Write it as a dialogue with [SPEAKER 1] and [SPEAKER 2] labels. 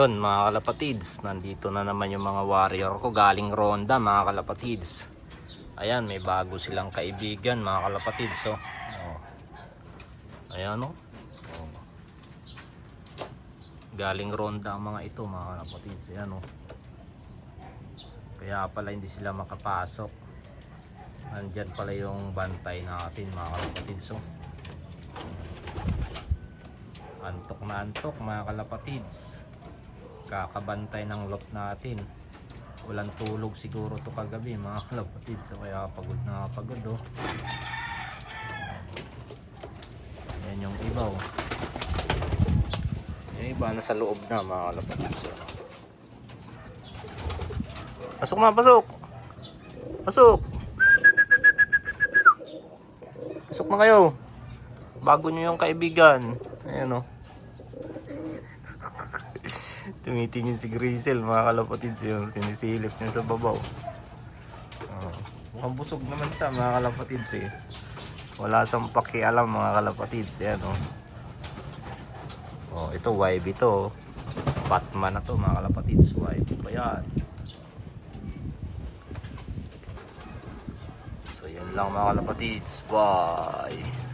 [SPEAKER 1] Yun mga kalapatids, nandito na naman yung mga warrior ko galing ronda mga kalapatids. Ayan, may bago silang kaibigan mga kalapatids. Oh. Ayan oh. Galing ronda ang mga ito mga kalapatids. Ayan oh. Kaya pala hindi sila makapasok. Nandyan pala yung bantay natin mga kalapatids. Oh. Antok na antok mga kalapatids. Kakabantay ng lot natin. Walang tulog siguro to kagabi mga kalapatids. So, kaya pagod na pagod oh. Yan yung iba oh. Yung iba nasa loob na mga kalapatids. Pasok na, pasok! Pasok! Pasok na kayo. Bago nyo yung kaibigan. Ayan oh. Tumitingin si Grizel mga kalapatids, yung sinisilip niya sa babaw. Mukhang busog naman siya mga kalapatids eh. Wala siyang pakialam mga kalapatids. Ayan oh. Oh, ito YB to. Batman na to mga kalapatids. YB pa yan. So yan lang mga kalapatids. Bye.